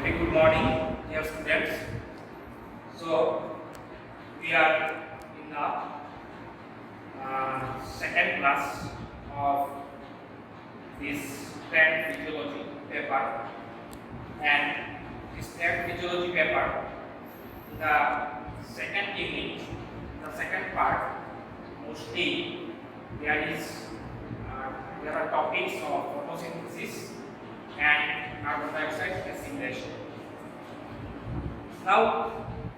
Very good morning, dear students. So, we are in the second class of this plant physiology paper, and this plant physiology paper, the second unit, the second part, mostly there are topics of photosynthesis and carbon dioxide assimilation. Now,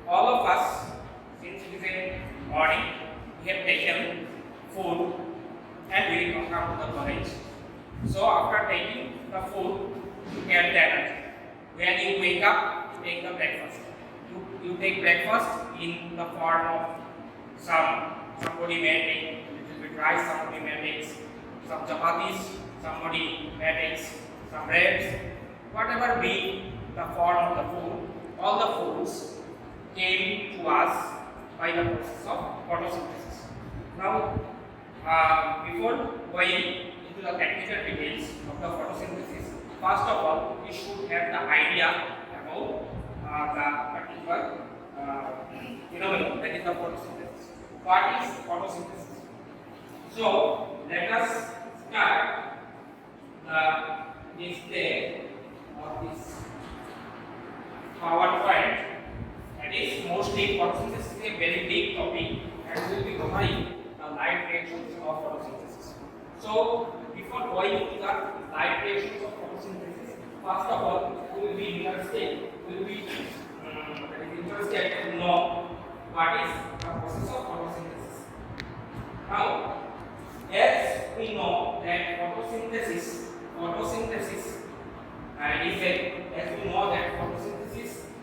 all of us, since it is a morning, we have taken food and we will come to the college. So, after taking the food, you get the energy. When you wake up, you take the breakfast. You take breakfast in the form of somebody may take little bit rice, somebody may take some chapatis, somebody may take some breads, whatever be the form of the food. All the foods came to us by the process of photosynthesis. Now, before going into the technical details of the photosynthesis, first of all, we should have the idea about the particular phenomenon, that is the photosynthesis. What is photosynthesis? So, let us start the display of this PowerPoint. That is mostly photosynthesis is a very big topic and we will be covering the light reactions of photosynthesis. So, before going into the light reactions of photosynthesis, first of all, we will be interested to know what is the process of photosynthesis. Now, as we know that photosynthesis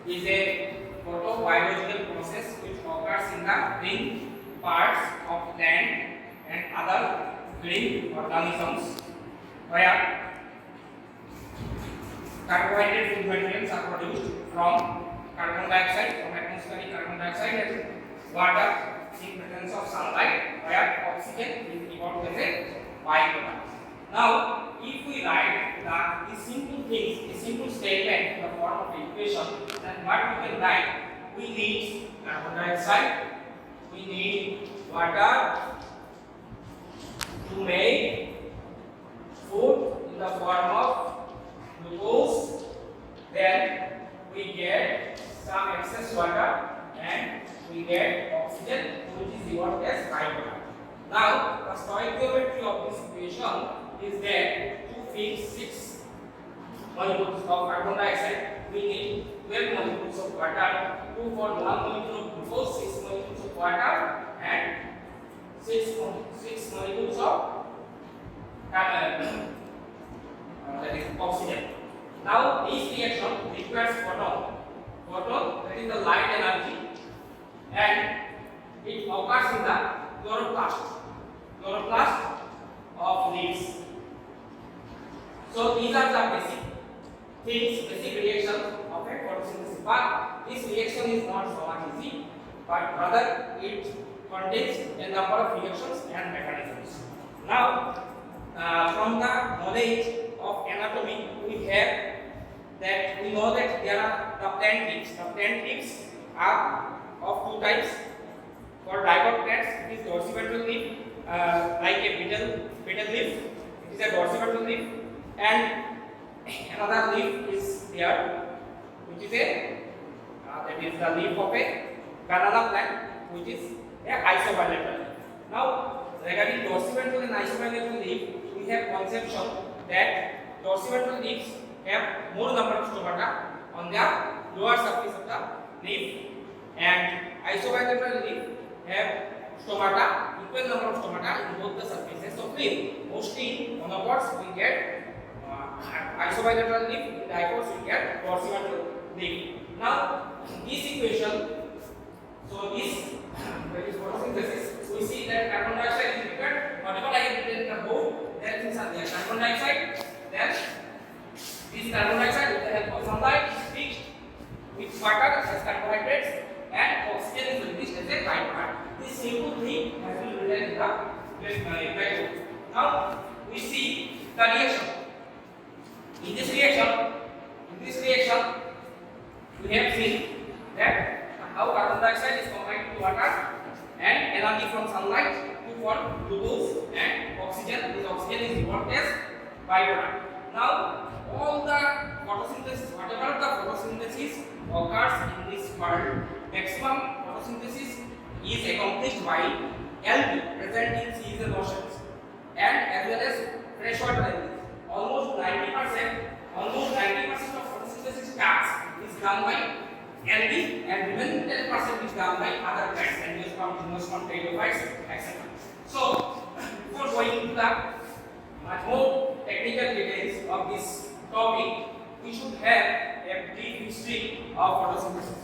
is a photobiological process which occurs in the green parts of plant and other living organisms, where carbohydrate food materials are produced from atmospheric carbon dioxide and water in presence of sunlight, where oxygen is evolved as a byproduct. Now, if we write the simple statement in the form of equation, then what we can write? We need carbon dioxide, we need water to make food in the form of glucose. Then we get some excess water and we get oxygen, which is evolved as byproduct. Now, the stoichiometry of this equation is that to fix 6 molecules of carbon dioxide, we need 12 molecules of water, 2 for 1 molecule of glucose, 6 molecules of water, and 6 molecules of that is oxygen. Now, this reaction requires photon, that is the light energy, and it occurs in the chloroplast of leaves. So these are the basic reactions of a photosynthesis. But this reaction is not so much easy, but rather it contains a number of reactions and mechanisms. Now, from the knowledge of anatomy, we know that there are the plant leaves. The plant leaves are of two types. For dicot plants, it is dorsiventral leaf, like a betel leaf. It is a dorsiventral leaf, and another leaf is there, which is that is the leaf of a banana plant, which is a isobilateral leaf. Now, regarding dorsiventral and isobilateral leaf, we have conception that dorsiventral leaves have more number of stomata on the lower surface of the leaf, and isobilateral leaf have equal number of stomata in both the surfaces of leaf. Mostly monocots we get isobilateral leaf, in dicots we get dorsiventral leaf. Now, this equation, so this that is photosynthesis, we see that carbon dioxide is required. Whatever I have written in the board, that things are there. Carbon dioxide, then this carbon dioxide with the help of sunlight is fixed with water as carbohydrates, and oxygen is released as a byproduct. This simple thing has been written in the blackboard. Now we see the reaction. In this reaction, occurs in this world, maximum photosynthesis is accomplished by Lp present in seas and oceans, and as well as freshwater animals. Almost 90% of photosynthesis task is done by algae, and remaining 10% is done by other plants, angiosperm, gymnosperm, pteridophytes, etc. So, before going into the much more technical details of this topic, we should have a brief history of photosynthesis.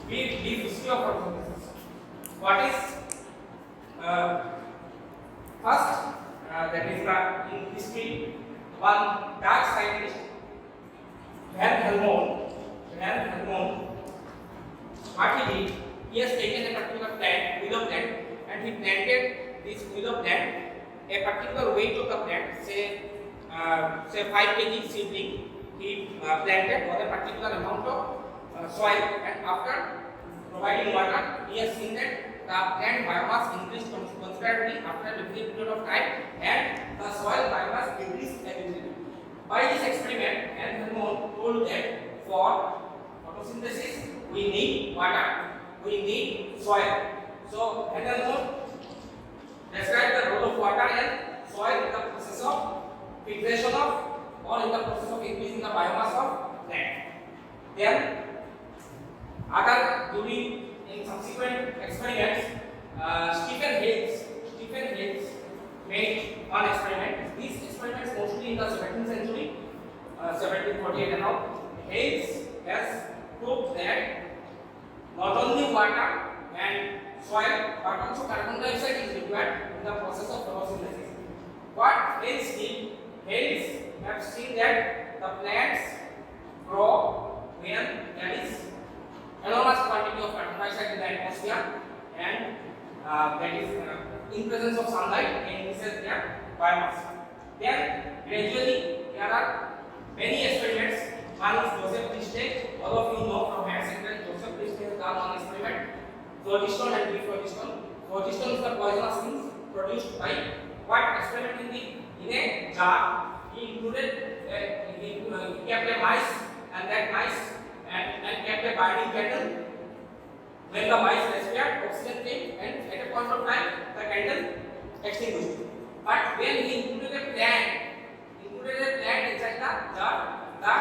Brief history of photosynthesis. What is first? That is in history, one Dutch scientist, Van Helmont. What he did, he has taken a particular plant, willow plant, and he planted this willow plant, a particular weight of the plant, say 5 kg seedling, he planted on a particular amount of soil, and after providing water, he has seen that the plant biomass increased considerably after a brief period of time, and the soil biomass decreased immediately. By this experiment, Helmont told that for photosynthesis we need water, we need soil. So Helmont described the role of water and soil in the process of fixation of, or in the process of increasing the biomass of plant. Then during in subsequent experiments, Stephen Hales made one experiment. These experiments mostly in the 17th century, 1748 and all. Hales has proved that not only water and soil but also carbon dioxide is required in the process of photosynthesis. What Hales did, Hales have seen that the plants grow when there is enormous quantity of carbon dioxide in the atmosphere, and that is in presence of sunlight increases their biomass. Then gradually there are many experiments. One is Joseph Priestley. All of you know from higher secondary, Joseph Priestley has done one experiment, phlogiston and dephlogiston. Phlogiston is the poisonous things produced by what experiment in a jar. He included he kept a mice, and that mice and kept a burning candle. When the mice respired, oxygen came, and at a point of time the candle extinguished. But when he included a plant inside the jar, the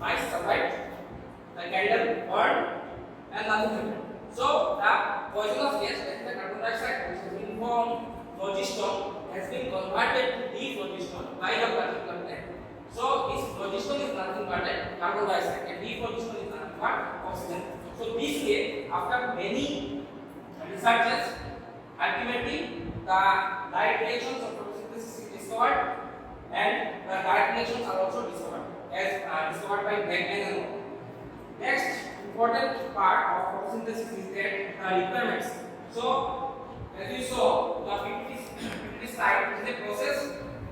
mice survived, the candle burned, and nothing happened. So the poisonous gas, that is the carbon dioxide, which has been from phlogiston, has been converted to dephlogiston by the particular plant. So this phlogiston is nothing but carbon dioxide, and dephlogiston is nothing but oxygen. So this way, after many researches, ultimately the direct reactions of photosynthesis is discovered, and the direct reactions are also discovered, as discovered by Blackman and all. Next important part of photosynthesis is that requirements. So as you saw, the PPT slide is a process.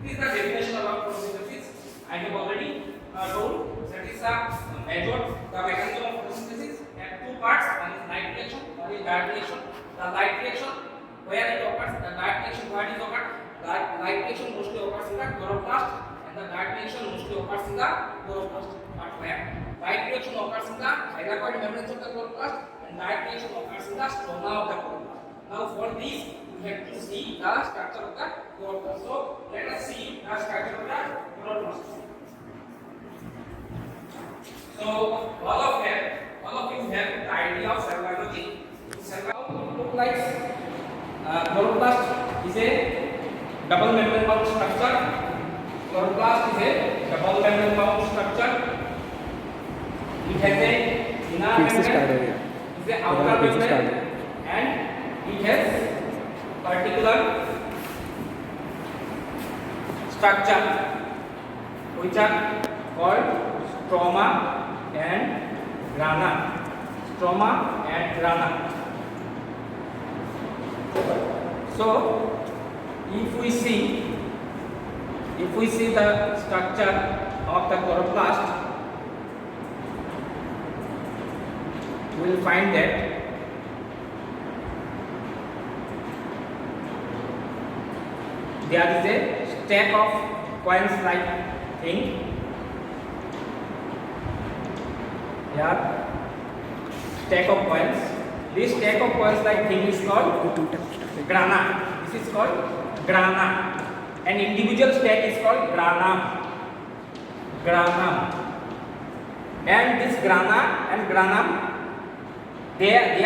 This is the definition of photosynthesis. I have already told that is the mechanism of photosynthesis. There are two parts. One is light reaction, one is direct reaction. The light reaction, where it occurs, the direct reaction where it occurs. The light reaction mostly occurs in the chloroplast, and the direct reaction mostly occurs in the chloroplast. But where light reaction occurs in the thylakoid membranes of the chloroplast, and direct reaction occurs in the stroma of the chloroplast. Now for this, we have to see the structure of the chloroplast. So let us see the structure of the chloroplast. So all of you have the idea of cell biology. Cell biology looks like chloroplast is a double membrane bound structure. Chloroplast is a double membrane bound structure. It has a inner membrane, is a outer membrane, and it has particular structure which are called stroma and grana. Stroma and grana. So if we see the structure of the chloroplast, we will find that there is a stack of coins like thing. Here stack of coins. This stack of coins like thing is called grana. This is called grana. An individual stack is called granum. Granum. And this grana and granum, their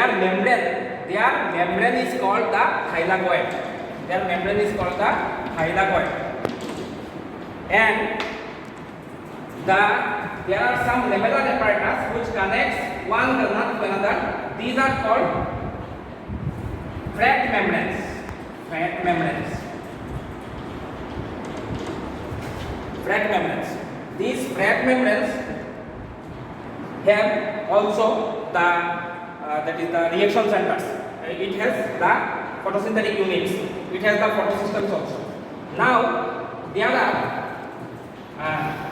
membrane is called the thylakoid. Their membrane is called the thylakoid. And there are some lamellar apparatus which connects one grana to another. These are called frat membranes. Frat membranes. Frat membranes. These frat membranes have also that is the reaction centers. It has the photosynthetic units. It has the photosystems also. Now there are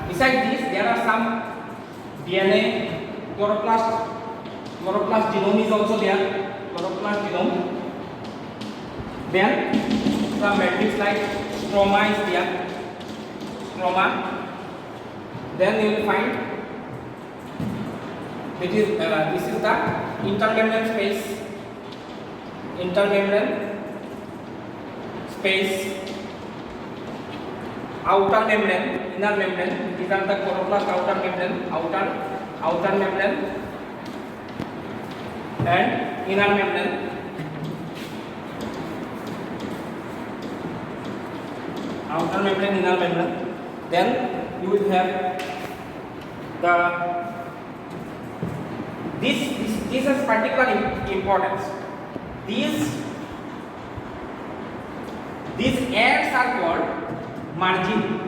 besides this there are some DNA, chloroplast genome is also there. Chloroplast genome. Then some matrix like stroma is there. Stroma. Then you will find this is the intermembrane space. Intermembrane space. Outer membrane, inner membrane. These are the chloroplast outer membrane, outer membrane, and inner membrane. Outer membrane, inner membrane. Then you will have this has particular importance. These ends are called margin.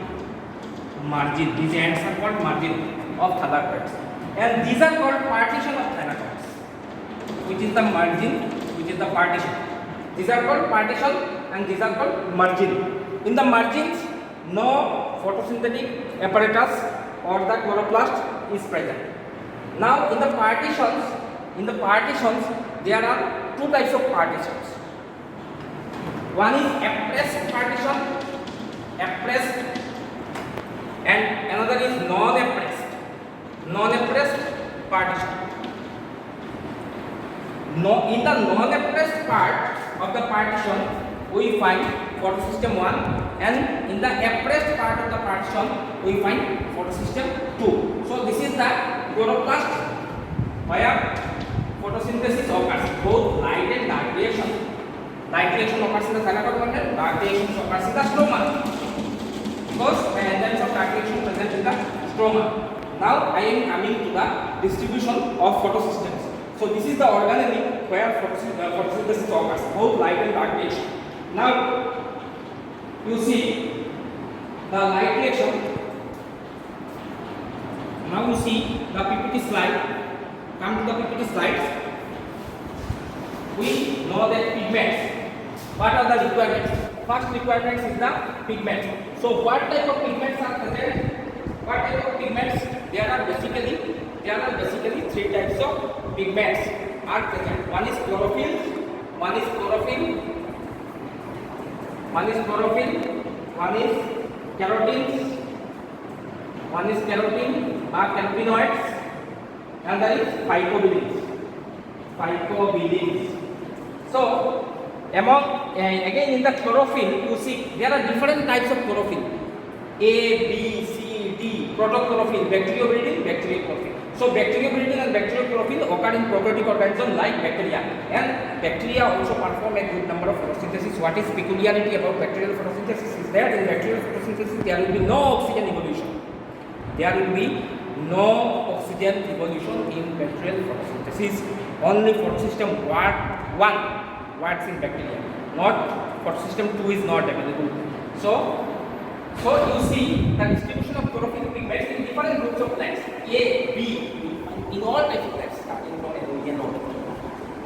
These ends are called margin of thylakoids, and these are called partition of thylakoids, which is the margin, which is the partition. These are called partition and these are called margin. In the margins, no photosynthetic apparatus or the chloroplast is present. Now in the partitions there are two types of partitions. One is appressed partition, and another is non-appressed partition. In the non-appressed part of the partition we find photosystem 1, and in the appressed part of the partition we find photosystem 2. So this is the chloroplast where photosynthesis occurs, both light and dark reaction. Light reaction occurs in the thylakoid membrane, dark reaction occurs in the stroma, because the enzymes of dark reaction present in the stroma. Now I am coming to the distribution of photosystems. So this is the organelle where photosynthesis occurs, both light and dark reaction. Now you see the light reaction. Now you see the PPT slide. Come to the PPT slides. We know that pigments. What are the requirements? First requirement is the pigments. So what type of pigments are present? What type of pigments? There are basically three types of pigments are present. One is chlorophyll, one is carotene, or carotenoids, and there is phycobilins. So again in the chlorophyll you see there are different types of chlorophyll: A, B, C, D. Protochlorophyll, bacteriobreeding, bacteriochlorophyll. So bacteriobreeding and bacteriochlorophyll occur in prokaryotic organisms like bacteria, and bacteria also perform a good number of photosynthesis. What is peculiarity about bacterial photosynthesis is that in bacterial photosynthesis there will be no oxygen evolution. There will be no oxygen evolution in bacterial photosynthesis. Only photosystem 1 works in bacteria. Not photosystem 2 is not available. So you see the distribution of chlorophyll pigments in different groups of plants. A, B, in all types of plants, starting from Indian order.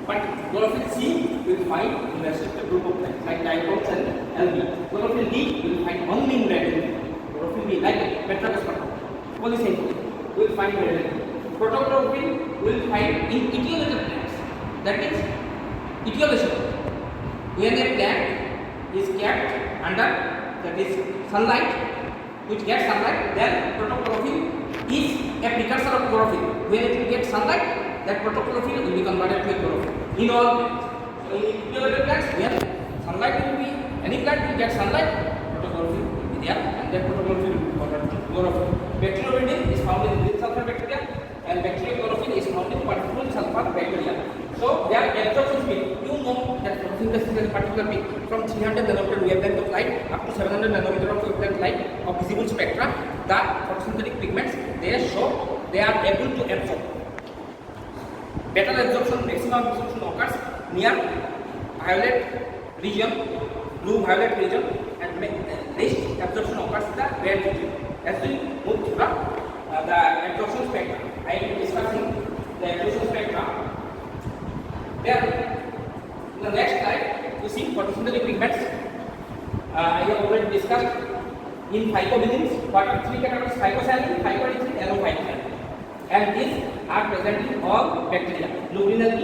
But chlorophyll C will find in restricted group of plants like dicots and algae. Chlorophyll D will find only in red. Chlorophyll B like Petrocospora. Polycyclic will find red. Protochlorophyll will find in etiolated plants. That is etiolation. When a plant is kept under that is sunlight, which gets sunlight, then protochlorophyll is a precursor of chlorophyll. When it will get sunlight, that protochlorophyll will be converted to a chlorophyll. In all plants. So in eukaryotic plants, where sunlight will be, any plant will get sunlight, protochlorophyll will be there, and that protochlorophyll will be converted to chlorophyll. Bacteriophyll is found in green sulfur bacteria, and bacteriochlorophyll is found in purple sulfur bacteria. So their absorption speed, you know that photosynthesis is a particular peak from 300 nanometer wavelength of light up to 700 nanometer of wavelength light of visible spectra. The photosynthetic pigments, they show they are able to absorb. Better absorption, maximum absorption occurs near violet region, blue violet region, and least absorption occurs in the red region. As we move through the absorption spectra, I am discussing the absorption spectra. Then, in the next slide, you see photosynthetic pigments. I have already discussed in phycobilins. What are three categories? Phycocyanin, phycoerythrin, allophycyanin. And these are present in all bacteria. Lubrinal E,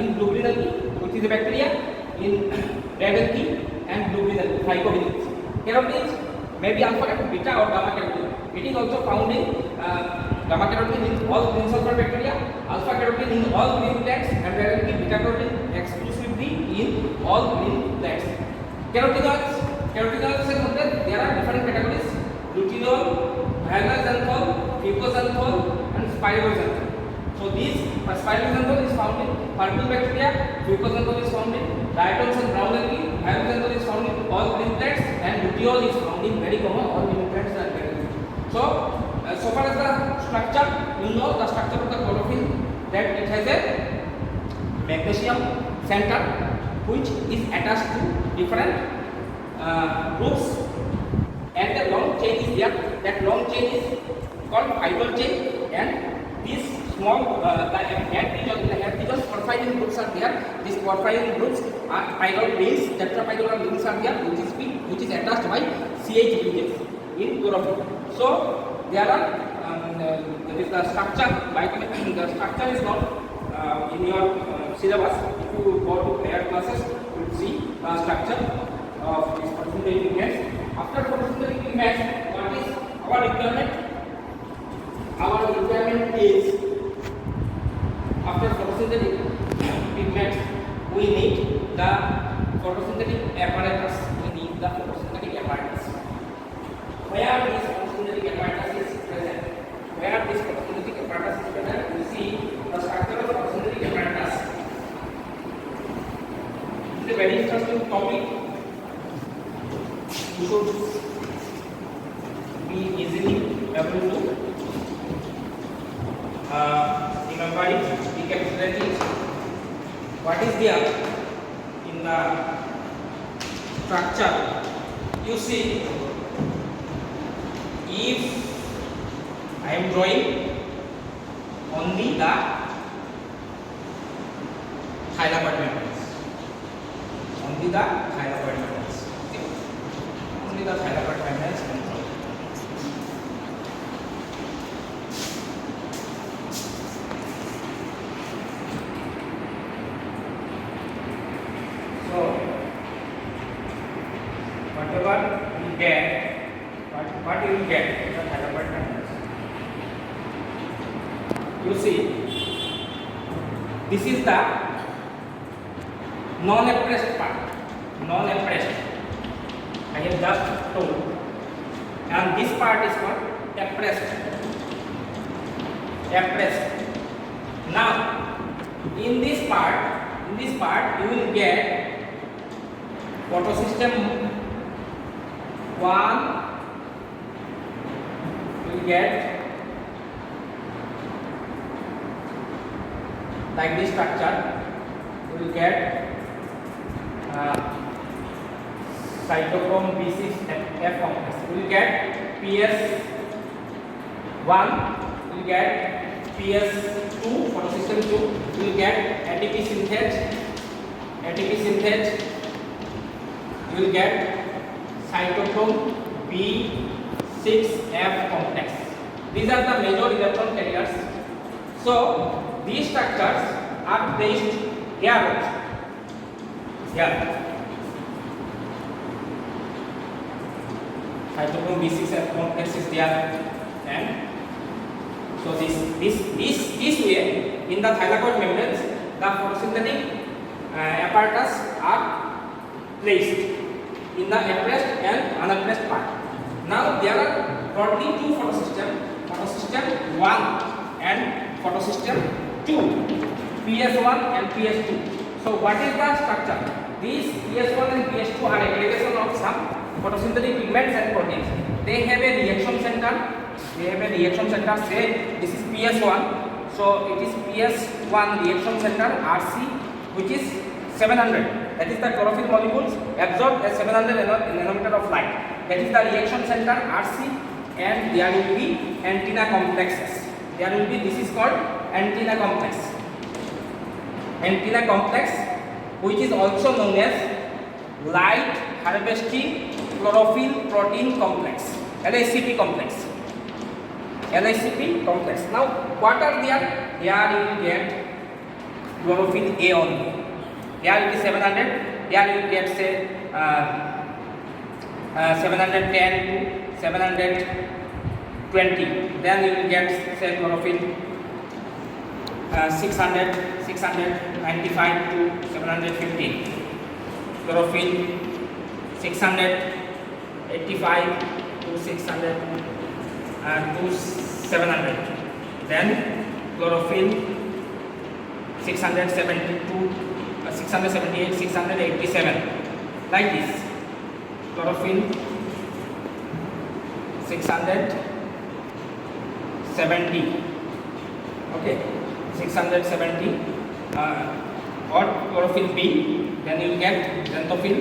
in lubrinal E, which is a bacteria, in radon E and lubrinal E, phycobilins. Carotenoids may be alpha carotene, beta or gamma carotene. It is also found in gamma carotene in all green sulfur bacteria, alpha carotene in all green plants, and radon E, beta carotene exclusively in all green plants. Carotenoids এর মধ্যে there are different categories: luteolol, violaxanthol, fucoxanthol, and spiroxanthol. So these spiroxanthol is found in purple bacteria, fucoxanthol is found in diatoms and brown algae, violaxanthol is found in all green plants, and luteolol is found in very common all green plants and algae. So so far as the structure, you know the structure of the chlorophyll, that it has a magnesium center which is attached to different groups, and the long chain is there. That long chain is called phytol chain, and these small the head regions porphyrin groups are there. These porphyrin groups are pyrrole rings, tetrapyrrole rings are there, which is attached by CH bridges in chlorophyll. So there are the structure the structure is not in your syllabus. If you go to higher classes, you will see the structure of these photosynthetic pigments. After photosynthetic pigments, what is our requirement? Our requirement is, after photosynthetic pigments, we need the photosynthetic apparatus. Where this photosynthetic apparatus is present? Where this photosynthetic apparatus is present? We see the structure of photosynthetic apparatus. It is a very interesting topic. You should be easily able to remember it, recapitulate it. What is there in the structure? You see, if I am drawing only the thylakoid membranes, only the thylakoid membranes. Only the thylakoid membranes can draw. So whatever you get, what you will get in the thylakoid membranes. You see, this is the non-appressed part. Non-appressed, I have just told, and this part is called appressed. Appressed. Now, in this part you will get photosystem 1. You will get like this structure. You will get cytochrome B6F complex. You will get PS1. You will get PS2, photosystem 2. You will get ATP synthase. You will get cytochrome B6F complex. These are the major electron carriers. So these structures are placed here. Cytochrome B6F complex is there, and So this way in the thylakoid membranes, the photosynthetic apparatus are placed in the appressed and unappressed part. Now there are broadly two photosystems, photosystem 1 and photosystem 2, PS1 and PS2. So what is the structure? These PS1 and PS2 are aggregation of some photosynthetic pigments and proteins. They have a reaction center. Say this is PS1. So it is PS1 reaction center RC, which is 700. That is the chlorophyll molecules absorbed at 700 nanometer of light. That is the reaction center RC, and there will be antenna complexes. This is called antenna complex. Antenna complex, which is also known as light harvesting chlorophyll protein complex, LHCP complex. Now what are there? Here you will get chlorophyll A only. There will be 700. There you will get say 710 to 720. Then you will get say chlorophyll 695 to 750. Chlorophyll 685 to 600 to 700. Then chlorophyll 672, 678, 687. Like this. Chlorophyll 670. Okay, 670. Or chlorophyll B. Then you will get xanthophyll.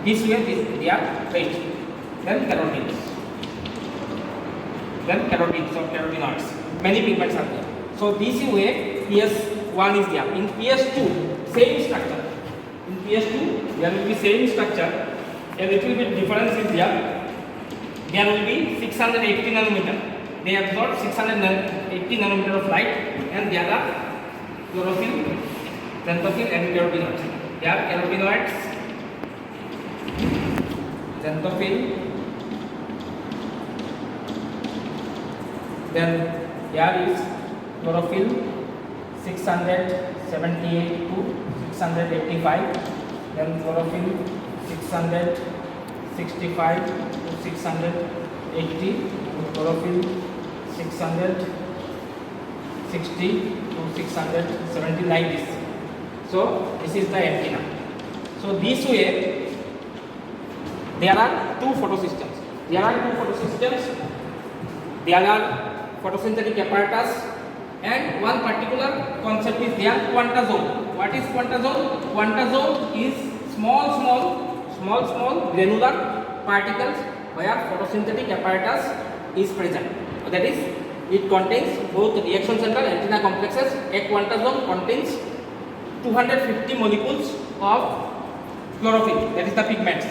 This way, they are placed. Then carotenes. So carotenoids. Many pigments are there. So this way, PS1 is there. In PS2, same structure. In PS2, there will be same structure. A little bit difference is there. There will be 680 nanometer. They absorb 680 nanometer of light, and there are chlorophyll, xanthophyll, and carotenoids. There are carotenoids, xanthophyll, then there is chlorophyll 678 to 685, then chlorophyll 665 to 680, chlorophyll 660 to 670, like this. So this is the antenna. So this way there are two photosystems. There are photosynthetic apparatus, and one particular concept is there, quantazole. What is quantazole? Quantazole is small granular particles where photosynthetic apparatus is present. So that is, it contains both reaction center and antenna complexes. A quantazole contains 250 molecules of chlorophyll, that is the pigments,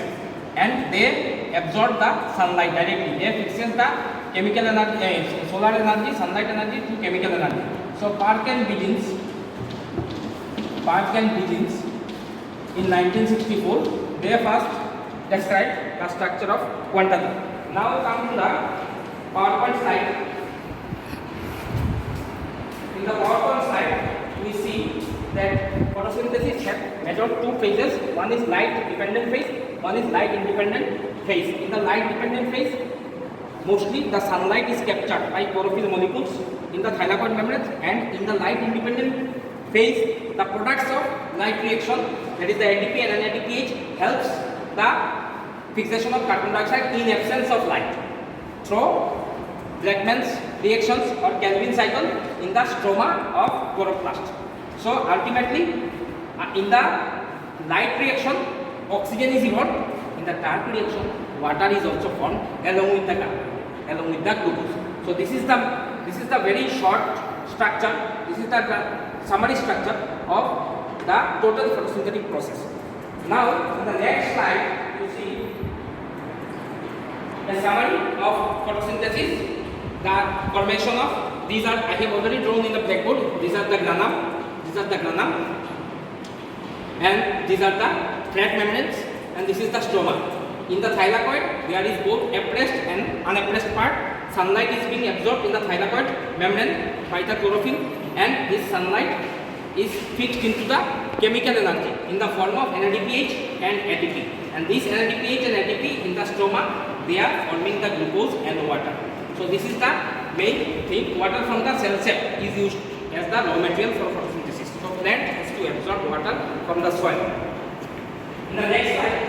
and they absorb the sunlight directly. They fixes the chemical energy, solar energy, sunlight energy to chemical energy. So Park and Vigins in 1964, they first described the structure of quantazole. Now come to the PowerPoint slide. In the PowerPoint slide, we see that photosynthesis has major two phases. One is light dependent phase, one is light independent phase. In the light dependent phase, mostly the sunlight is captured by chlorophyll molecules in the thylakoid membranes, and in the light independent phase, the products of light reaction, that is the ADP and NADPH, helps the fixation of carbon dioxide in absence of light through Blackman's reactions or Calvin cycle in the stroma of chloroplast. So ultimately, in the light reaction, oxygen is evolved. In the dark reaction, water is also formed along with the carbon, along with the glucose. So this is the very short structure. This is the summary structure of the total photosynthetic process. Now, in the next slide, you see the summary of photosynthesis. The formation of these are, I have already drawn in the blackboard. These are the grana, and these are the flat membranes, and this is the stroma. In the thylakoid, there is both appressed and unappressed part. sunlight is being absorbed in the thylakoid membrane by the chlorophyll, and this sunlight is fixed into the chemical energy in the form of NADPH and ATP. And this NADPH and ATP in the stroma, they are forming the glucose and water. So this is the main thing. Water from the cell sap is used as the raw material for photosynthesis. So plant has to absorb water from the soil. In the next slide,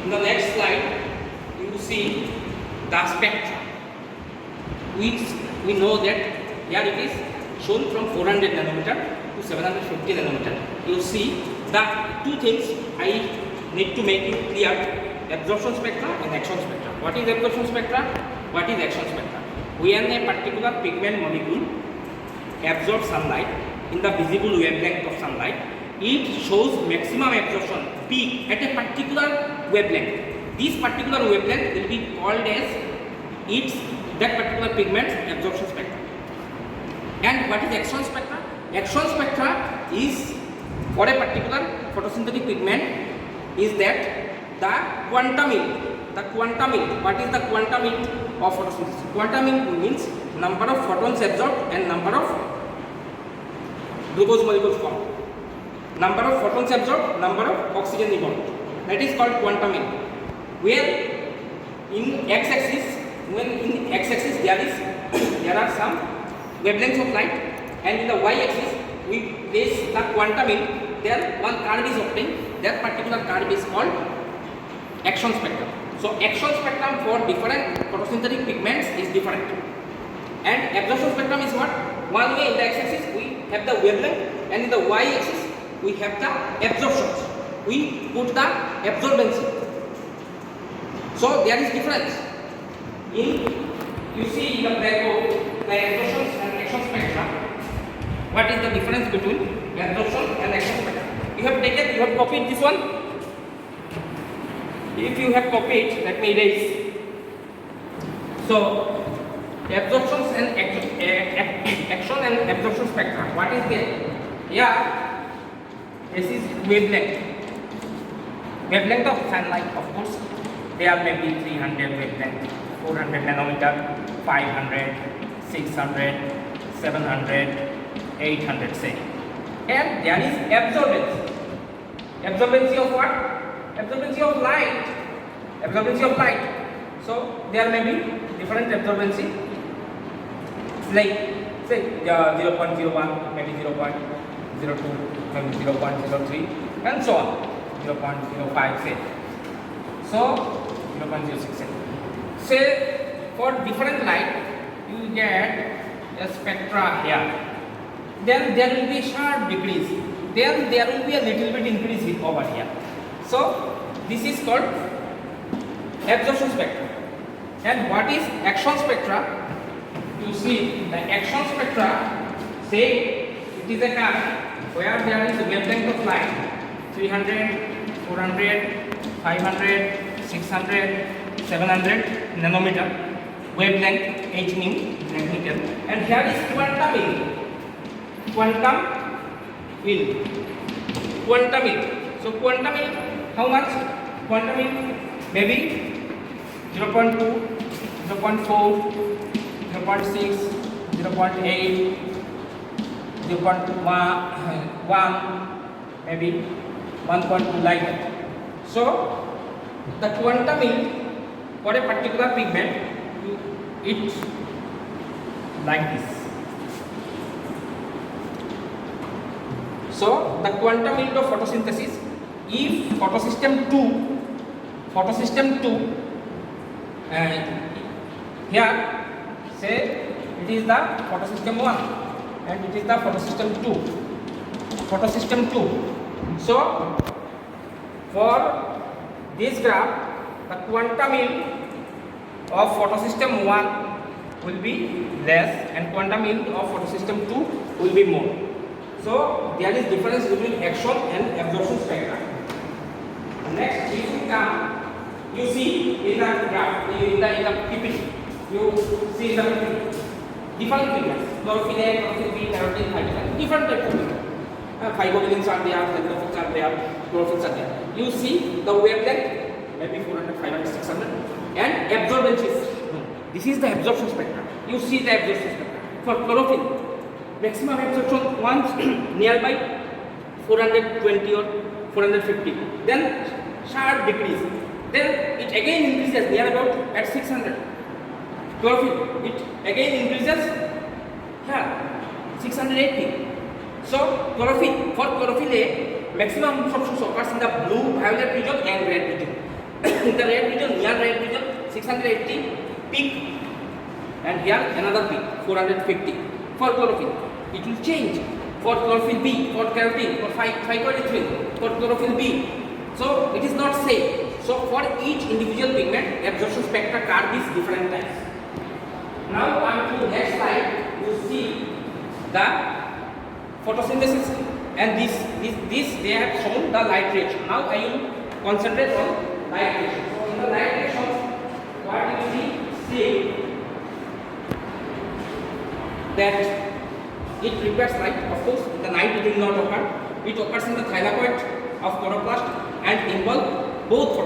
in the next slide, you see the spectra. We know that here it is shown from 400 nanometer to 750 nanometer. You see the two things I need to make it clear: absorption spectra and action spectra. What is absorption spectra? What is action spectra? When a particular pigment molecule absorbs sunlight in the visible wavelength of sunlight, it shows maximum absorption peak at a particular wavelength. This particular wavelength will be called as that particular pigment's absorption spectra. And what is action spectra? Action spectra is for a particular photosynthetic pigment is that the quantum yield. The quantum yield. What is the quantum yield of photosynthesis? Quantum yield means number of photons absorbed and number of glucose molecules formed. Number of photons absorbed, number of oxygen evolved. That is called quantum yield. Where in x-axis, there are some wavelengths of light, and in the y-axis we place the quantum yield. There one curve is obtained. That particular curve is called action spectrum. So action spectrum for different photosynthetic pigments is different. And absorption spectrum is what? One way in the x-axis we have the wavelength, and in the y-axis we have the absorptions. We put the absorbency. So there is difference. You see in the black board the absorptions and action spectra. What is the difference between absorption and action spectra? You have copied this one. If you have copied, let me erase. So absorptions and action and absorption spectra. What is there? Yeah, this is wavelength of sunlight. Of course, there may be 300 wavelength, 400 nanometer, 500, 600, 700, 800 say. And there is absorbance. Absorbency of what? Absorbency of light. Absorbency of light. So there may be different absorbency. Like say 0.01, maybe 0.02, maybe 0.03, and so on. 0.05 say. So 0.06 say. Say for different light you get a spectra here. Then there will be sharp decrease. Then there will be a little bit increase over here. So this is called absorption spectra. And what is action spectra? You see the action spectra, say it is a curve where there is a wavelength of light 300, 400, 500, 600, 700 nanometer wavelength, h means magnitude, and here is quantum yield. So quantum yield, how much? Quantum yield maybe 0.2, 0.4, 0.6, 0.8, 0.1, maybe 1.2 like that. So the quantum yield for a particular pigment, it's like this. So the quantum yield of photosynthesis, if photosystem 2 here say it is the photosystem 1 and it is the photosystem 2. So for this graph, the quantum yield of photosystem 1 will be less and quantum yield of photosystem 2 will be more. So there is difference between action and absorption spectra. Next, if we come, you see in the graph, in the PPT, you see in the PPT, different pigments, chlorophyll A, chlorophyll B, carotene, hydrogen, different types of pigments. Phycobilins are there, hydrophils are there, chlorophylls are there. You see the wavelength maybe 400, 500, 600. And absorbance is no. This is the absorption spectrum. You see the absorption spectrum. For chlorophyll, maximum absorption once nearby 420 or 450. Then sharp decrease. Then it again increases near about at 600. Chlorophyll, it again increases here 680. So chlorophyll, for chlorophyll A, maximum absorption occurs in the blue violet region and red region. In the red region, near red region 680 peak, and here another peak 450 for chlorophyll. It will change for chlorophyll B, for carotene, for phycoerythrin, for chlorophyll B. So it is not same. So for each individual pigment, absorption spectra curve is different types. Now come to next slide. You see the photosynthesis, and this they have shown the light reaction. Now I will concentrate on light reaction. So in the light reaction, what you see that it prepares light. Of course, in the night it will not occur. It occurs in the thylakoid of chloroplast and involve both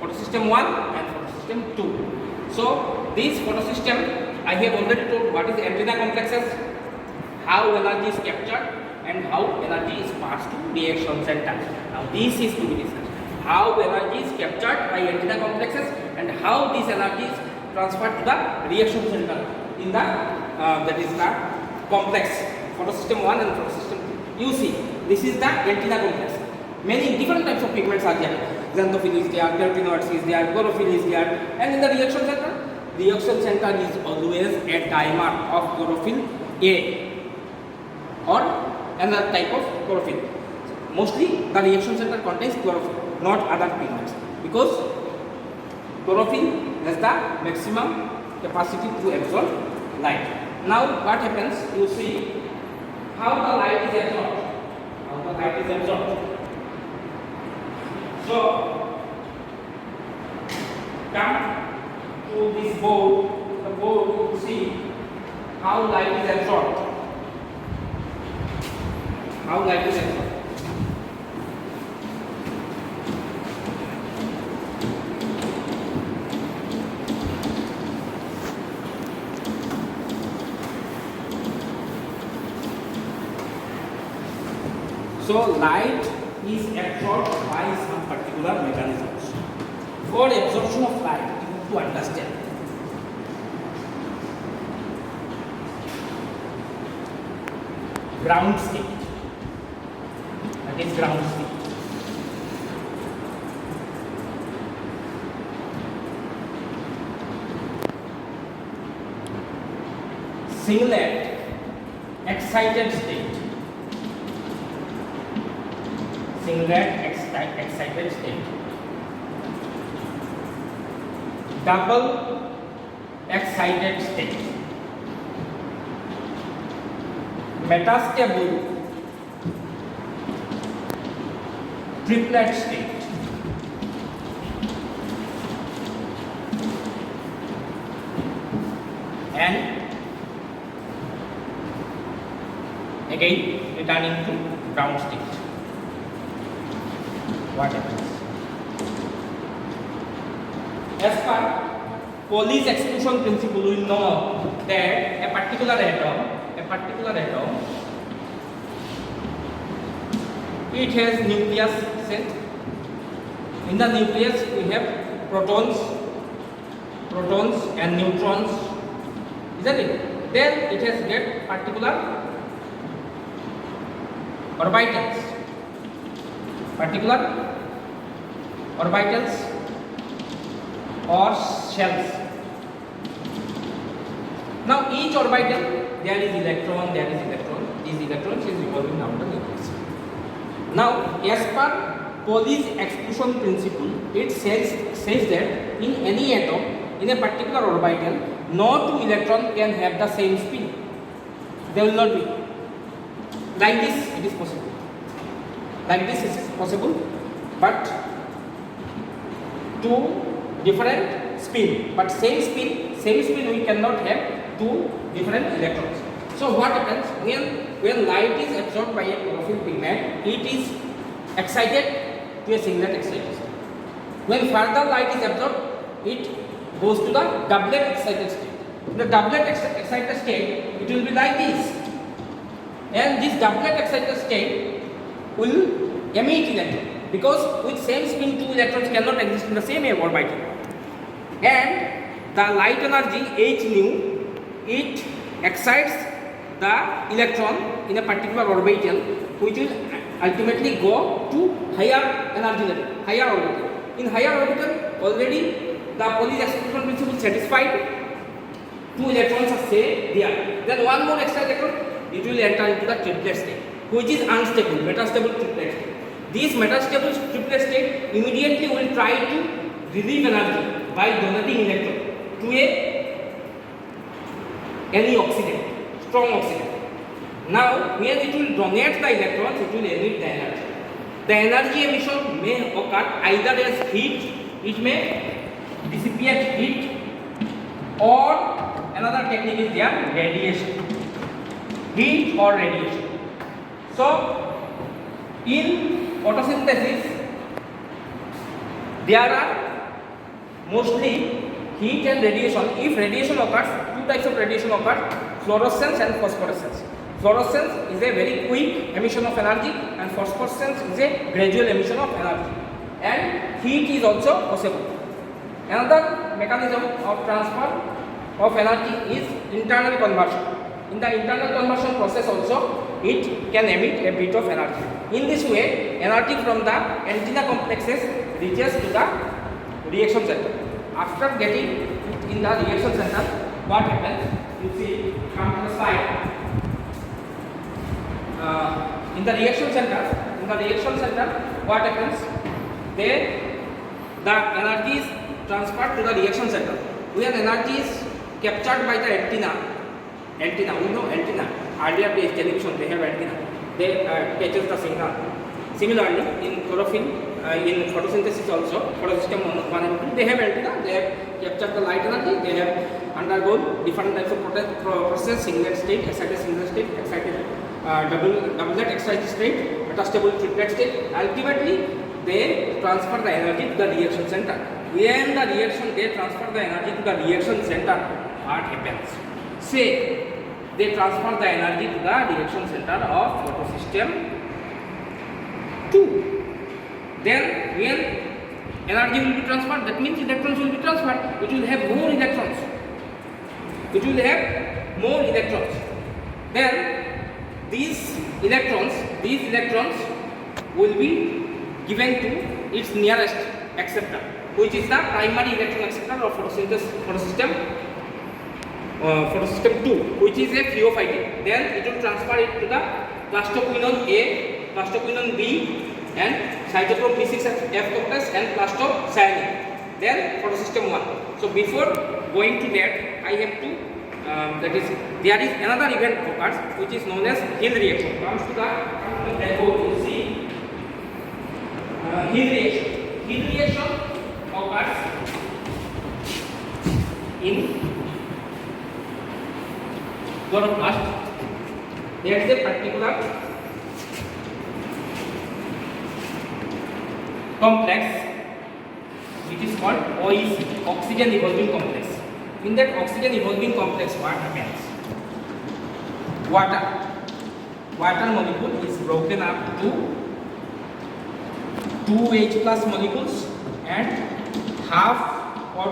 photosystem 1 and photosystem 2. So this photosystem, I have already told what is the antenna complexes, how energy is captured, and how energy is passed to reaction center. Now this is to be discussed. How energy is captured by antenna complexes and how this energy is transferred to the reaction center in the that is the complex photosystem 1 and photosystem 2. You see, this is the antenna complex. Many different types of pigments are there. Xanthophyll is there, carotenoids is there, chlorophyll is there, and in the reaction center is always a dimer of chlorophyll A or another type of chlorophyll. Mostly the reaction center contains chlorophyll, not other pigments, because chlorophyll has the maximum capacity to absorb light. Now what happens? You see how the light is absorbed. How the light is absorbed. So come to this board. The board, you see how light is absorbed. How light is absorbed. So light is absorbed by some particular mechanisms. For absorption of light, you have to understand ground state. That is ground state. Singlet excited state. Singlet excited state. Double excited state. Metastable triplet state. And again returning to ground state. What happens? As per Pauli's exclusion principle, we know that a particular atom, it has nucleus set. In the nucleus, we have protons and neutrons, isn't it? Then it has get particular orbitals or shells. Now each orbital there is electron. These electrons is revolving around the nucleus. Now as per Pauli's exclusion principle, it says that in any atom in a particular orbital, no two electrons can have the same spin. They will not be. Like this it is possible. Like this is possible, but two different spin, but same spin we cannot have two different electrons. So what happens when light is absorbed by a chlorophyll pigment, it is excited to a singlet excitation. When further light is absorbed, it goes to the doublet excited state. In the doublet excited state, it will be like this, and this doublet excited state will emit electron, because with same spin two electrons cannot exist in the same orbital, and the light energy h nu, it excites the electron in a particular orbital, which will ultimately go to higher energy level, higher orbital. In higher orbital, already the Pauli's exclusion principle is satisfied. Two electrons are say there. Then one more extra electron, it will enter into the triplet state, which is unstable, metastable triplet state. This metastable triplet state immediately will try to relieve energy by donating electron to any oxidant, strong oxidant. Now, when it will donate the electrons, it will emit the energy. The energy emission may occur either as heat, it may dissipate heat, or another technique is there, radiation. Heat or radiation. So, in photosynthesis, there are mostly heat and radiation. If radiation occurs, two types of radiation occur, fluorescence and phosphorescence. Fluorescence is a very quick emission of energy, and phosphorescence is a gradual emission of energy. And heat is also possible. Another mechanism of transfer of energy is internal conversion. In the internal conversion process also, it can emit a bit of energy. In this way, energy from the antenna complexes reaches to the reaction center. After getting it in the reaction center, what happens? You see, come to the slide. In the reaction center, what happens? The energy is transferred to the reaction center. When energy is captured by the antenna, we know antenna. Earlier days television, they have antenna. They catches the signal. Similarly, in chlorophyll, in photosynthesis also, photosystem 1 and 2, they have antenna. They have captured the light energy. They have undergone different types of process: singlet state, excited singlet state, excited doublet excited state, metastable triplet state. Ultimately, they transfer the energy to the reaction center. When they transfer the energy to the reaction center, what happens? Say, they transfer the energy to the reaction center of photosystem 2. Then, when energy will be transferred, that means electrons will be transferred. It will have more electrons. Then, these electrons will be given to its nearest acceptor, which is the primary electron acceptor of photosystem 2, which is a pheophyte. Then it will transfer it to the plastoquinone A, plastoquinone B, and cytochrome P6F complex and plastocyanine. Then photosystem 1. So before going to that, I have to there is another event occurs, which is known as Hill reaction. Comes to the blackboard, you see Hill reaction. Hill reaction occurs in chloroplast. There is a particular complex which is called OEC, oxygen evolving complex. In that oxygen evolving complex, what happens? Water molecule is broken up to 2H plus molecules and half or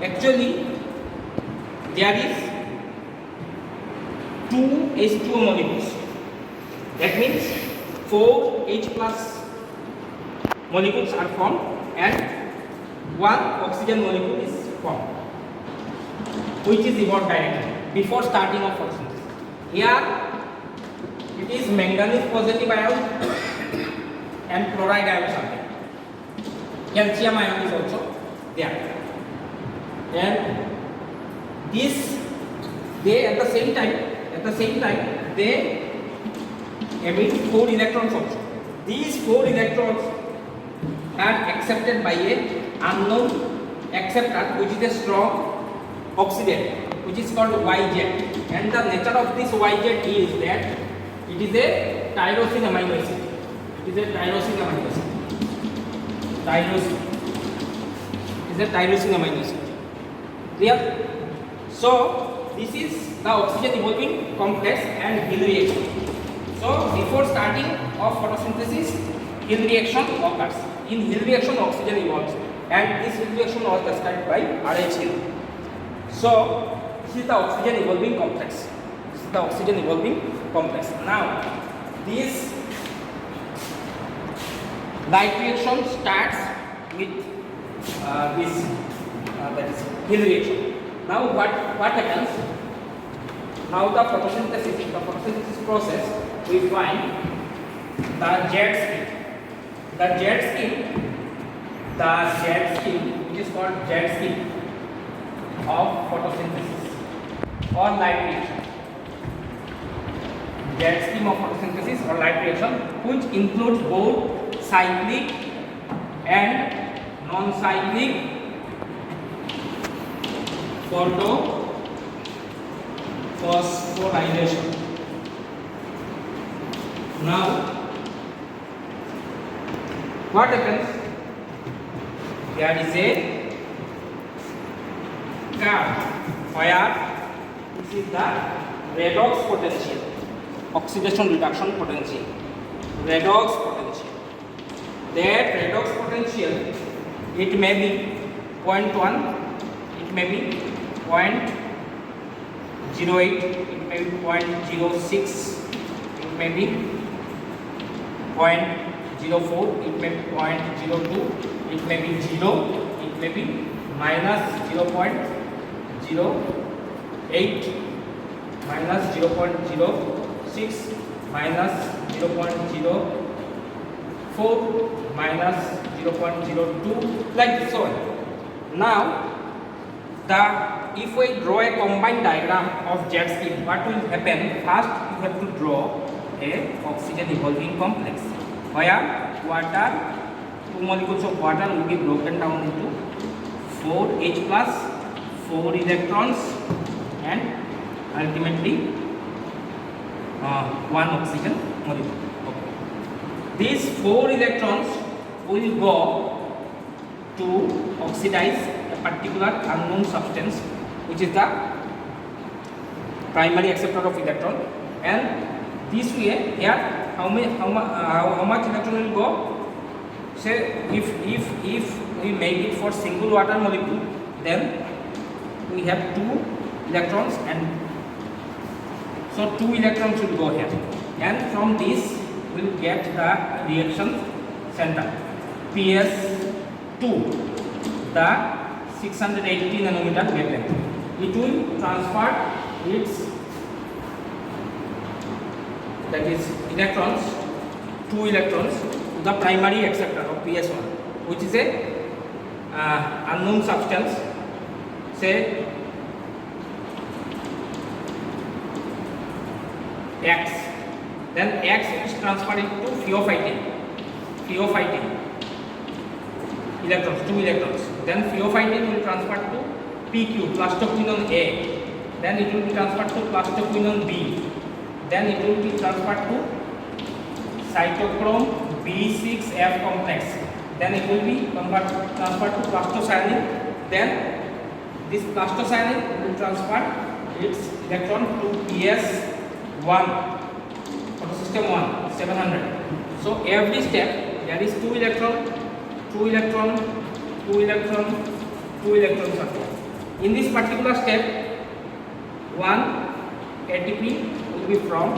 2. Actually, there is 2 H2O molecules. That means 4 H plus molecules are formed and 1 oxygen molecule is formed, which is evolved directly before starting of photosynthesis. Here it is manganese positive ion and chloride ion something. Calcium ion is also there. And this, they at the same time they emit 4 electrons also. These 4 electrons are accepted by a unknown acceptor, which is a strong oxidant, which is called YZ. And the nature of this YZ is that it is a tyrosine amino acid. tyrosine. Is a tyrosine amino acid. Clear? So this is the oxygen evolving complex and Hill reaction. So before starting of photosynthesis, Hill reaction occurs. In Hill reaction, oxygen evolves, and this Hill reaction was described by R.H. Hill. So this is the oxygen evolving complex. This is the oxygen evolving complex. Now this light reaction starts with this that is Hill reaction. Now what happens? Now the photosynthesis process, we find the jet stream. The jet stream, which is called jet stream of photosynthesis or light reaction. Jet stream of photosynthesis or light reaction, which includes both cyclic and non-cyclic phosphorylation. Now what happens? There is a curve where this is the redox potential, oxidation reduction potential, redox potential. That redox potential, it may be 0.1, it may be 0.08, it may be 0.06, it may be 0.04, it may be 0.02, it may be 0, it may be minus 0.08, minus 0.06, minus 0.04, minus 0.02, like so on. Now if we draw a combined diagram of jet stream, what will happen? First you have to draw a oxygen evolving complex where water, 2 molecules of water will be broken down into 4H plus, 4 electrons, and ultimately 1 oxygen molecule. Okay. These 4 electrons will go to oxidize a particular unknown substance, which is the primary acceptor of electron, and this way here how much electron will go? Say if we make it for single water molecule, then we have 2 electrons, and so 2 electrons will go here, and from this we will get the reaction center PS2, the 680 nanometer wavelength. It will transfer its, that is electrons, 2 electrons to the primary acceptor of PS1, which is a unknown substance, say X. Then X is transferred into pheophytin electrons, 2 electrons. Then pheophytin will transfer to PQ, plastoquinone A. Then it will be transferred to plastoquinone B. Then it will be transferred to cytochrome B6F complex. Then it will be transferred to plastocyanin. Then this plastocyanin will transfer its electron to PS1, photosystem 1, 700. So every step there is 2 electron, 2 electron, 2 electron, 2 electrons are there. In this particular step, 1 ATP will be from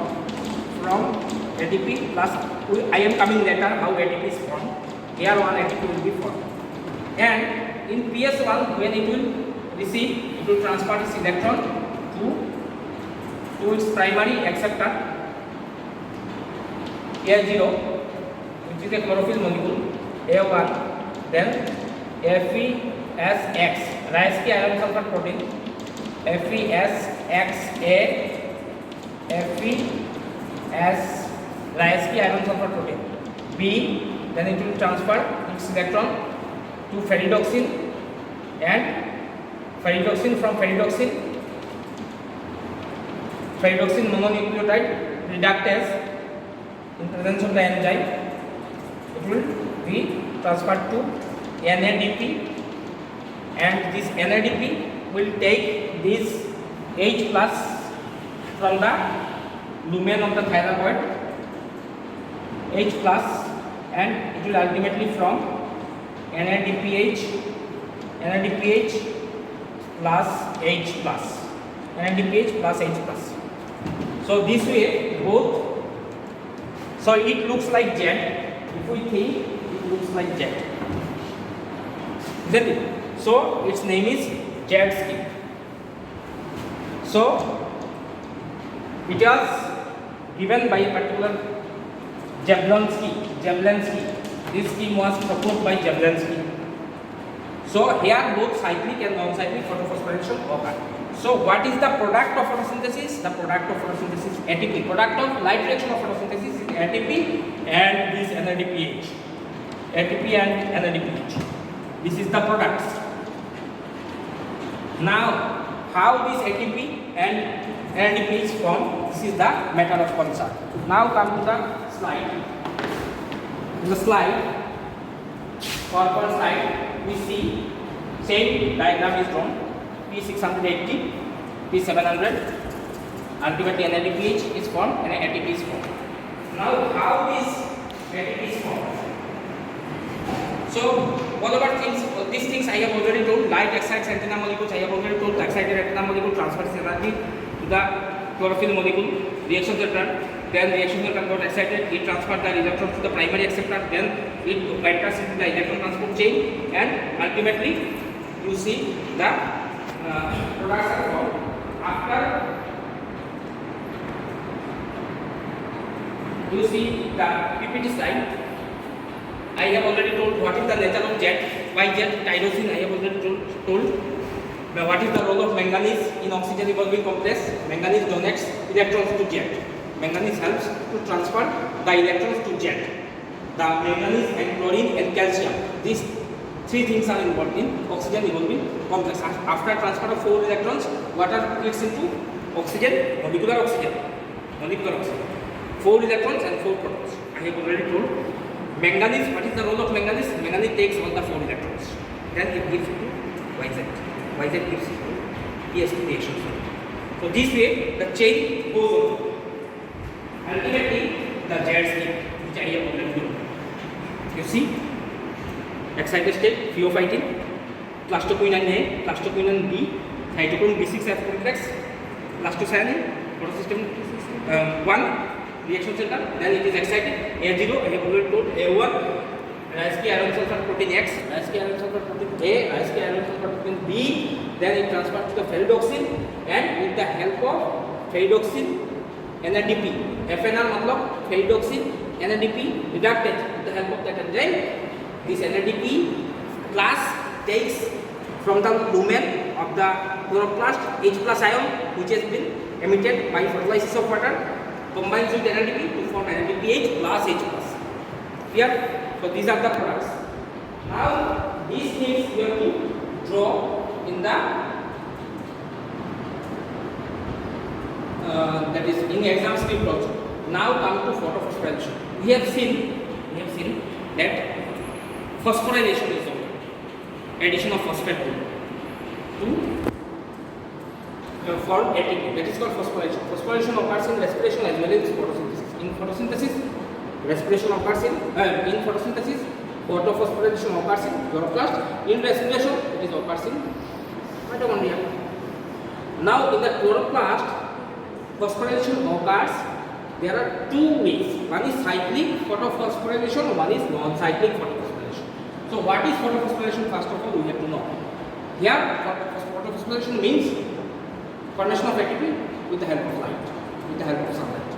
ATP plus, I am coming later how ATP is formed. Here 1 ATP will be formed. And in PS1, when it will receive, it will transfer its electron to its primary acceptor A0, which is a chlorophyll molecule, A1, then FeSX, Raisky iron sulfur protein, FeSXA, FeS, Raisky iron sulfur protein, B, then it will transfer its electron to ferridoxin, and ferridoxin from ferridoxin mononucleotide reductase in presence of the enzyme, it will be transferred to NADP, and this NADP will take this H plus from the lumen of the thylakoid, H plus, and it will ultimately from NADPH plus H plus, NADPH plus H plus. So this way both, so it looks like Z. If we think, it looks like Z, isn't it? So its name is Z scheme. So it was given by a particular Jablonski. This scheme was proposed by Jablonski. So here both cyclic and non-cyclic photophosphorylation occur. So what is the product of photosynthesis? The product of photosynthesis is ATP. Product of light reaction of photosynthesis is ATP and this NADPH. ATP and NADPH. This is the products. Now, how this ATP and NADPH is formed? This is the matter of concern. Now come to the slide. In the slide, forward slide, we see same diagram is drawn. P680, P700, ultimately NADPH is formed and ATP is formed. Now how is ATP is formed? So whatever things, these things I have already told. Light excites antenna molecules, I have already told. Excited antenna molecule transfers energy to the chlorophyll molecule. Reactions are done. Then reactions are got excited. It transfers the electrons to the primary acceptor. Then it enters into the electron transport chain, and ultimately you see the products are formed. After you see the PPT slide, I have already told what is the nature of Z. Why Z? Tyrosine I have already told. Now what is the role of manganese in oxygen evolving complex? Manganese donates electrons to Z. Manganese helps to transfer the electrons to Z. The manganese and chlorine and calcium, these three things are involved in oxygen evolving complex. After transfer of 4 electrons, water splits into oxygen, molecular oxygen. 4 electrons and 4 protons. I have already told. Manganese, what is the role of manganese? Manganese takes all the 4 electrons. Then it gives it to YZ. YZ gives it to PsP reaction. So this way the chain goes on. Ultimately the Z scheme, which I have already told. You see? Excited state, pheophytin, plastoquinone A, plastoquinone B, cytochrome B6F complex, plastocyanin, photosystem 1, reaction center, then it is excited, A0, I have already told, A1, ASK iron sulfur protein X, ASK iron sulfur protein A, ASK iron sulfur protein B, then it transfers to the ferredoxin, and with the help of ferredoxin, NADP, FNR matlab ferredoxin, NADP reductase, with the help of that enzyme, this NADP class takes from the lumen of the chloroplast H plus ion, which has been emitted by photolysis of water, combines with NADP to form NADPH plus H plus. Here, so these are the products. Now these things we have to draw in the that is in exam script also. Now come to photophosphorylation. We have seen that phosphorylation is over. Addition of phosphate group to form ATP. That is called phosphorylation. Phosphorylation occurs in respiration as well as photosynthesis. In photosynthesis, respiration occurs in photosynthesis, photophosphorylation occurs in chloroplast. In respiration, it is occurs in mitochondria. Now in the chloroplast, phosphorylation occurs. There are 2 ways. One is cyclic photophosphorylation, one is non-cyclic photophosphorylation. So what is photophosphorylation? First of all, we have to know. Here, photophosphorylation means formation of ATP with the help of light, with the help of sunlight.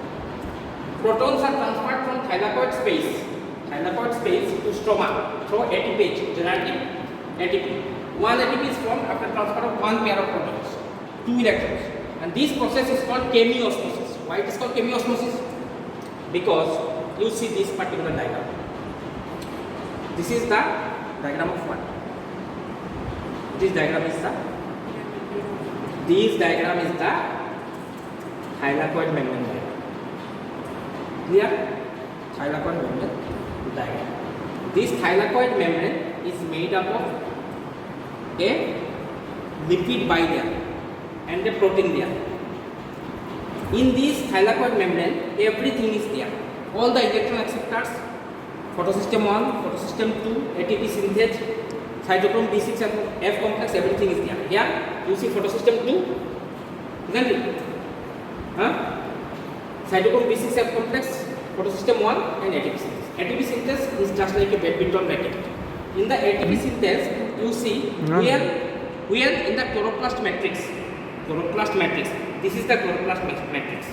Protons are transferred from thylakoid space to stroma through ATPH, generating ATP. One ATP is formed after transfer of 1 pair of protons, 2 electrons, and this process is called chemiosmosis. Why it is called chemiosmosis? Because you see this particular diagram. This is the diagram of what? This diagram is the thylakoid membrane diagram. Clear? Thylakoid membrane diagram. This thylakoid membrane is made up of a lipid bilayer and a protein layer. In this thylakoid membrane, everything is there. All the electron acceptors, photosystem 1, photosystem 2, ATP synthase, cytochrome B6 and F complex, everything is there. Here you see photosystem 2, isn't it? Cytochrome B6 F complex, photosystem 1 and ATP synthase. ATP synthase is just like a badminton racket. In the ATP synthase, you see here in the chloroplast matrix, this is the chloroplast matrix.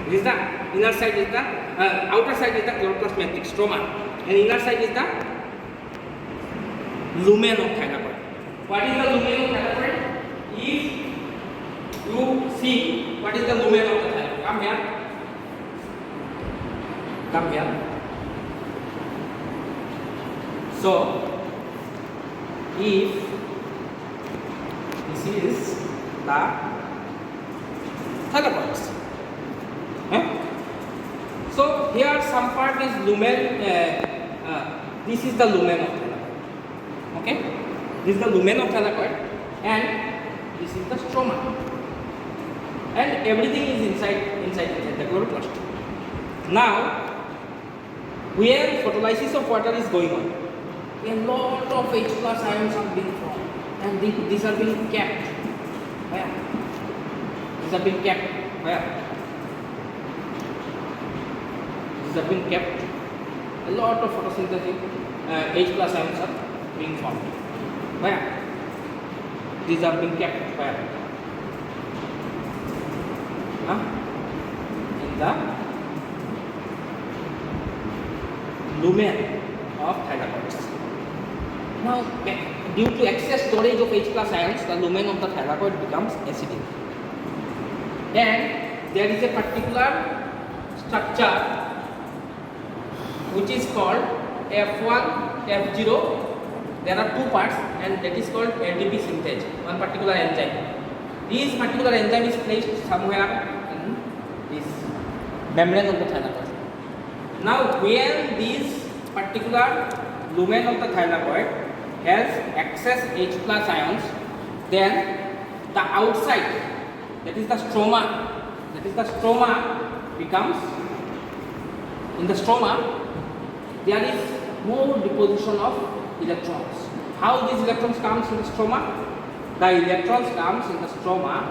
This is the inner side is the outer side is the chloroplast matrix, stroma, and inner side is the lumen of thylakoid. What is the lumen of thylakoid? If you see what is the lumen of the thylakoid, come here. So, if this is the thylakoid, so here some part is lumen. This is the lumen of thylakoid. Okay, this is the lumen of thylakoid, and this is the stroma, and everything is inside the chloroplast. Now, where photolysis of water is going on, a lot of H plus ions are being formed, and these are being kept. Where? These are being kept. Where? These are being kept. A lot of photosynthetic H plus ions are being formed. Where? These are being kept. Where? In the lumen of thylakoids. Now, due to excess storage of H plus ions, the lumen of the thylakoid becomes acidic. And there is a particular structure which is called F1, F0. There are two parts, and that is called ATP synthase, one particular enzyme. This particular enzyme is placed somewhere in this membrane of the thylakoid. Now, when this particular lumen of the thylakoid has excess H plus ions, then the outside, that is the stroma becomes, in the stroma there is more deposition of electrons. How these electrons comes in the stroma? The electrons comes in the stroma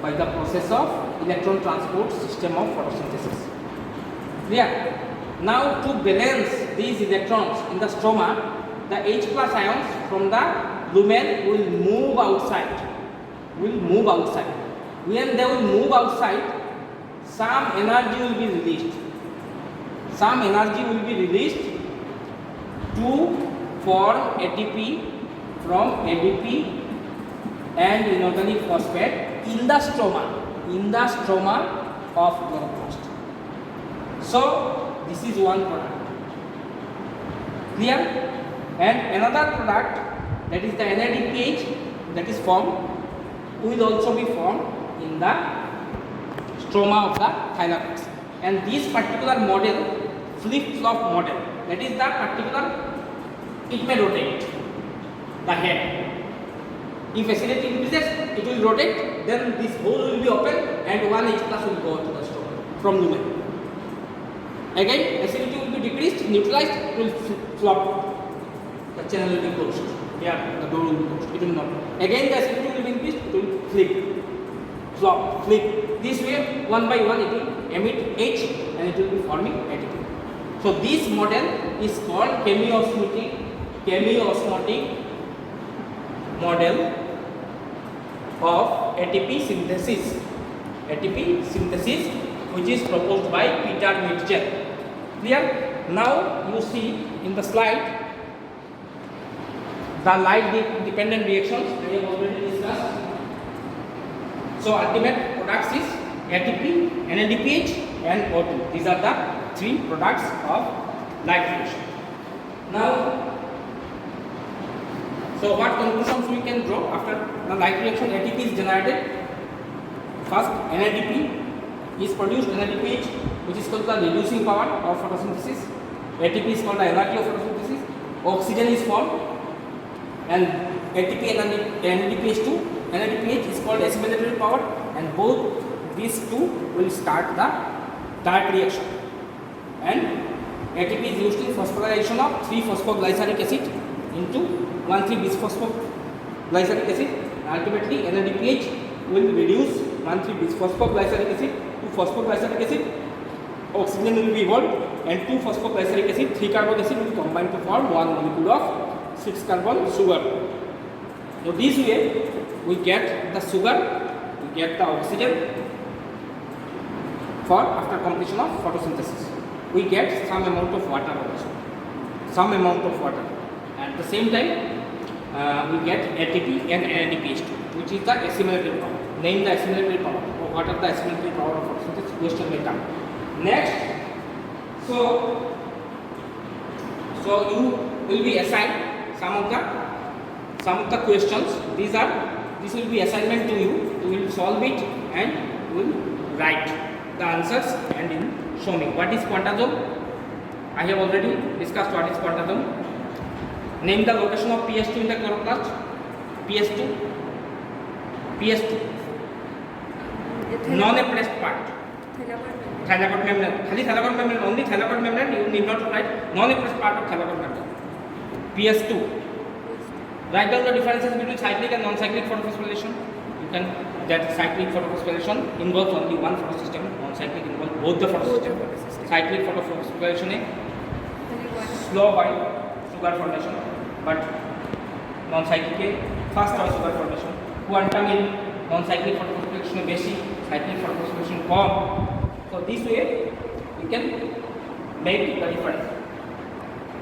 by the process of electron transport system of photosynthesis. Clear? Now, to balance these electrons in the stroma, the H plus ions from the lumen will move outside. When they will move outside, some energy will be released. To form ATP from ADP and inorganic phosphate in the stroma of chloroplast. So, this is one product. Clear? And another product, that is the NADPH, that is formed, will also be formed in the stroma of the thylakoid. And this particular model, flip-flop model, that is the particular, it may rotate the head. If acidity increases, it will rotate, then this hole will be open and one H plus will go to the stroma from lumen. Again, acidity will be decreased, neutralized, it will flop. The channel will be closed. Yeah, the door will be closed. It will not. Again, the acidity will be increased, it will flip. This way, one by one, it will emit H and it will be forming ATP. So, this model is called chemiosmotic model of ATP synthesis, which is proposed by Peter Mitchell. Clear? Now, you see in the slide the light dependent reactions we have already discussed. So, ultimate products is ATP, NADPH and O2. These are the three products of light reaction. Now, so what conclusions we can draw after the light reaction? ATP is generated. First, NADP is produced, NADPH, which is called the reducing power of photosynthesis. ATP is called the energy of photosynthesis. oxygen is formed, and ATP and NADPH2. NADPH is called assimilatory power, and both these two will start the Dark reaction. And ATP is used in phosphorylation of 3-phosphoglyceric acid into 1,3-bisphosphoglyceric acid. Ultimately, NADPH will reduce 1,3-bisphosphoglyceric acid to phosphoglyceric acid. Oxygen will be evolved, and 2-phosphoglyceric acid, 3-carbon acid will combine to form one molecule of 6-carbon sugar. So this way we get the sugar, we get the oxygen. For after completion of photosynthesis, we get some amount of water also, At the same time, we get ATP and NADPH2, which is the assimilatory power. Name the assimilatory power. What are the assimilatory power of photosynthesis? Question may come. Next, so you will be assigned some of the questions. This will be assignment to you. You will solve it and you will write the answers and in show me what is quantazole. I have already discussed what is quantazole. Name the location of PS2 in the chloroplast. PS2 non-appressed part. Thalakot membrane. Only thalakot membrane. You need not write non-appressed part of thalakot membrane. PS2. Write down the differences between cyclic and non-cyclic photosynthesis. You can that cyclic photosynthesis involves only one photosystem. Non-cyclic involves both the photosystem. Cyclic photosynthesis is slow by sugar formation, but non-cyclic is fast by sugar formation. Quantum in non-cyclic photosynthesis is basic, cyclic photosynthesis form. So this way we can make the difference.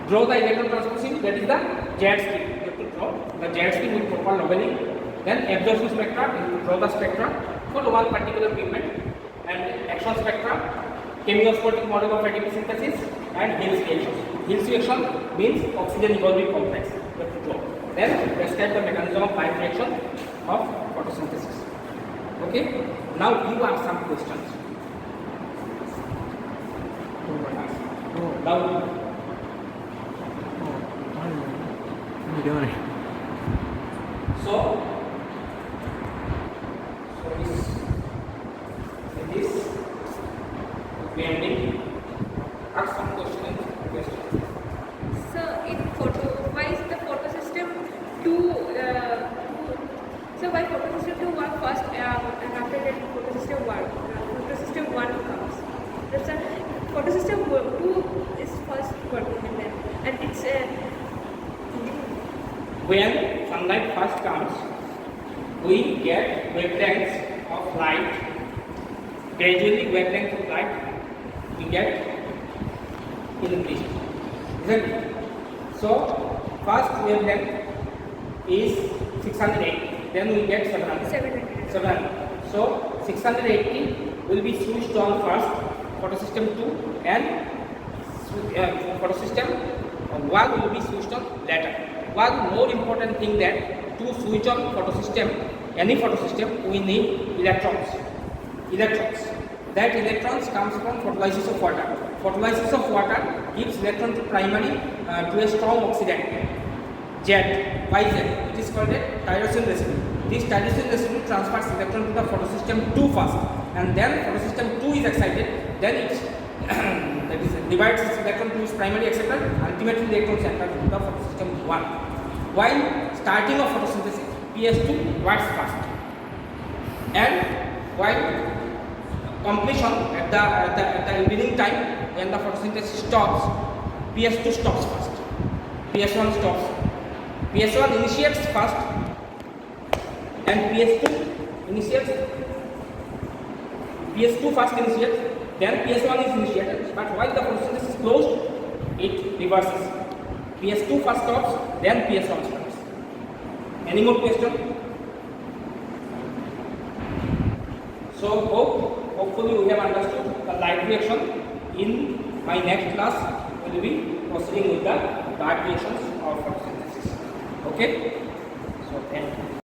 Draw the electron transport scheme, that is the Z scheme. You have to draw the Z scheme with proper labeling. Then absorption spectra, you have to draw the spectra for one particular pigment, and action spectra, chemiosmotic model of ATP synthesis, and Hill's reaction. Hill's reaction means oxygen evolving complex. You have to draw. Then describe the mechanism of pipe reaction of photosynthesis. Okay. Now you ask some questions. Now. So this we ending. Ask some questions. Sir, in why is the photosystem so why photosystem 2 work first and after that photosystem 1 comes? Sir, photosystem 2 is first working and it's when sunlight first comes, we get wavelengths of light. Gradually, wavelengths of light we get increased. Isn't it? So, first wavelength is 680. Then we get 700. So, 680 will be switched on first, photosystem 2, and photosystem 1 will be switched on later. One more important thing that to switch on photosystem, any photosystem, we need electrons. That electrons comes from photolysis of water. Photolysis of water gives electron to primary to a strong oxidant, Z. Why Z? It is called a tyrosine residue. This tyrosine residue transfers electron to the photosystem 2 first, and then photosystem 2 is excited. Then it that is divides its electron to its primary acceptor. Ultimately, electrons enter to the photosystem 1. While starting of photosynthesis, PS2 works fast, and while completion at the evening time when the photosynthesis stops, PS2 stops first. PS1 stops. PS1 initiates first, and PS2 initiates. PS2 first initiates, then PS1 is initiated. But while the photosynthesis is closed, it reverses. PS2 first stops, then PS1 starts. Any more question? So hopefully we have understood the light reaction. In my next class, we will be proceeding with the dark reactions of photosynthesis. Okay? So thank you.